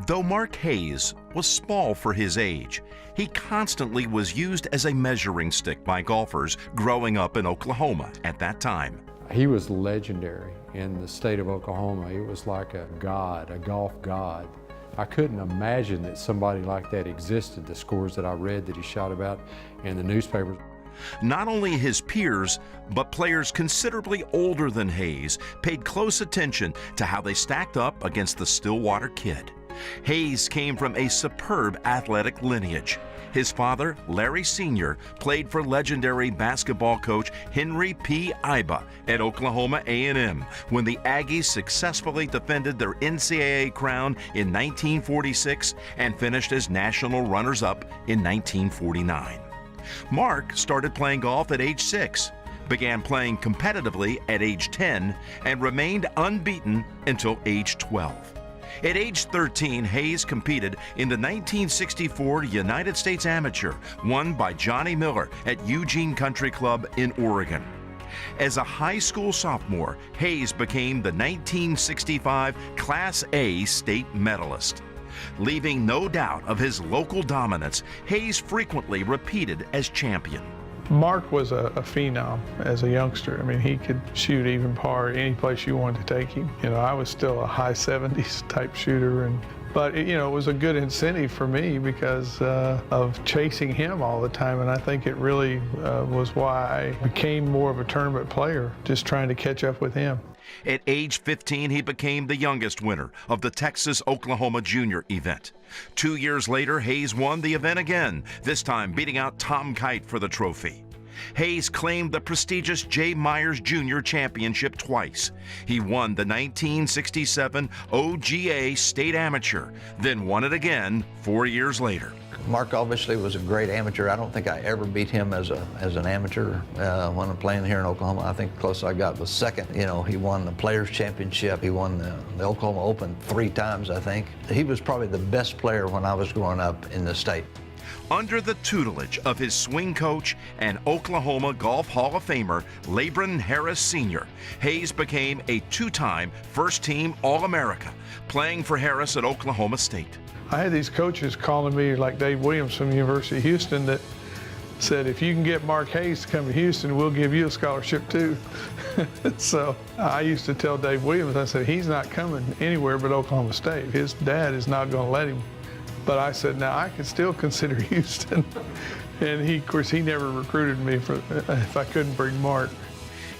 Though Mark Hayes was small for his age, he constantly was used as a measuring stick by golfers growing up in Oklahoma at that time. He was legendary in the state of Oklahoma. He was like a god, a golf god. I couldn't imagine that somebody like that existed, the scores that I read that he shot about in the newspapers. Not only his peers, but players considerably older than Hayes paid close attention to how they stacked up against the Stillwater Kid. Hayes came from a superb athletic lineage. His father, Larry Sr., played for legendary basketball coach Henry P. Iba at Oklahoma A&M when the Aggies successfully defended their NCAA crown in 1946 and finished as national runners-up in 1949. Mark started playing golf at age 6, began playing competitively at age 10, and remained unbeaten until age 12. At age 13, Hayes competed in the 1964 United States Amateur, won by Johnny Miller at Eugene Country Club in Oregon. As a high school sophomore, Hayes became the 1965 Class A state medalist. Leaving no doubt of his local dominance, Hayes frequently repeated as champion. Mark was a phenom as a youngster. I mean, he could shoot even par any place you wanted to take him. You know, I was still a high 70s type shooter, but it was a good incentive for me because of chasing him all the time, and I think it really was why I became more of a tournament player, just trying to catch up with him. At age 15, he became the youngest winner of the Texas-Oklahoma Junior event. 2 years later, Hayes won the event again, this time beating out Tom Kite for the trophy. Hayes claimed the prestigious J. Myers Jr. Championship twice. He won the 1967 OGA State Amateur, then won it again 4 years later. Mark obviously was a great amateur. I don't think I ever beat him as an amateur when I'm playing here in Oklahoma. I think the closest I got was second. You know, he won the Players Championship. He won the Oklahoma Open 3 times, I think. He was probably the best player when I was growing up in the state. Under the tutelage of his swing coach and Oklahoma Golf Hall of Famer, Labron Harris Sr., Hayes became a 2-time first-team All-America, playing for Harris at Oklahoma State. I had these coaches calling me, like Dave Williams from the University of Houston, that said, if you can get Mark Hayes to come to Houston, we'll give you a scholarship too. So I used to tell Dave Williams, I said, he's not coming anywhere but Oklahoma State. His dad is not going to let him. But I said, now I can still consider Houston. And of course, he never recruited me if I couldn't bring Mark.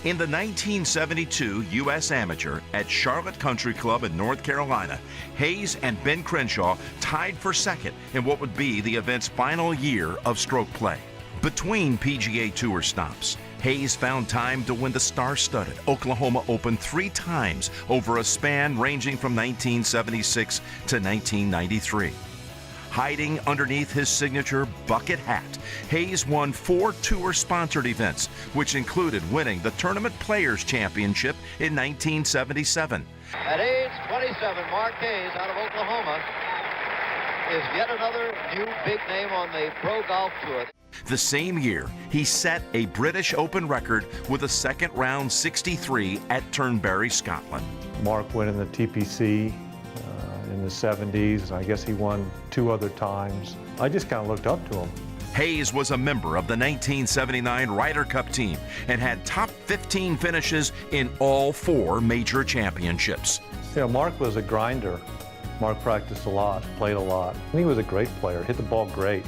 In the 1972 U.S. Amateur at Charlotte Country Club in North Carolina, Hayes and Ben Crenshaw tied for second in what would be the event's final year of stroke play. Between PGA Tour stops, Hayes found time to win the star-studded Oklahoma Open 3 times over a span ranging from 1976 to 1993. Hiding underneath his signature bucket hat, Hayes won 4 tour-sponsored events, which included winning the Tournament Players Championship in 1977. At age 27, Mark Hayes out of Oklahoma is yet another new big name on the Pro Golf Tour. The same year, he set a British Open record with a second-round 63 at Turnberry, Scotland. Mark went in the TPC in the 70s. I guess he won 2 other times. I just kind of looked up to him. Hayes was a member of the 1979 Ryder Cup team and had top 15 finishes in all 4 major championships. You know, Mark was a grinder. Mark practiced a lot, played a lot. And he was a great player, hit the ball great.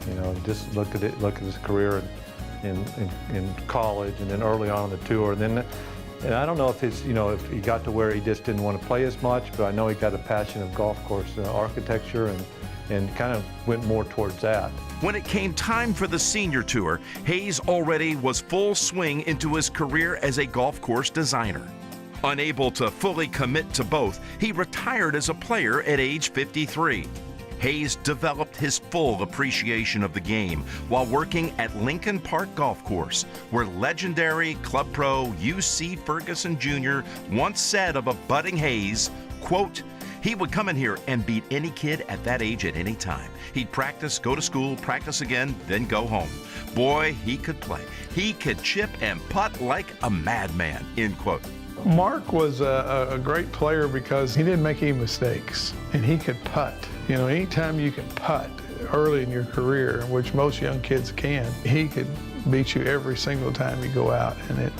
You know, just look at his career in college and then early on the tour. And I don't know if if he got to where he just didn't want to play as much, but I know he got a passion of golf course architecture and kind of went more towards that. When it came time for the senior tour, Hayes already was full swing into his career as a golf course designer. Unable to fully commit to both, he retired as a player at age 53. Hayes developed his full appreciation of the game while working at Lincoln Park Golf Course, where legendary club pro U.C. Ferguson Jr. once said of a budding Hayes, quote, He would come in here and beat any kid at that age at any time. He'd practice, go to school, practice again, then go home. Boy, he could play. He could chip and putt like a madman, end quote. Mark was a great player because he didn't make any mistakes, and he could putt. You know, anytime you can putt early in your career, which most young kids can, he could beat you every single time you go out, and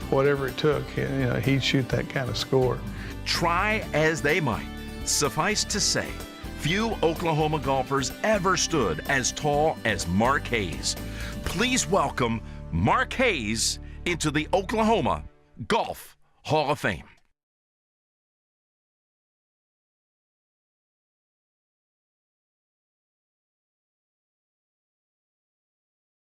whatever it took, you know, he'd shoot that kind of score. Try as they might, suffice to say, few Oklahoma golfers ever stood as tall as Mark Hayes. Please welcome Mark Hayes into the Oklahoma Golf Hall of Fame.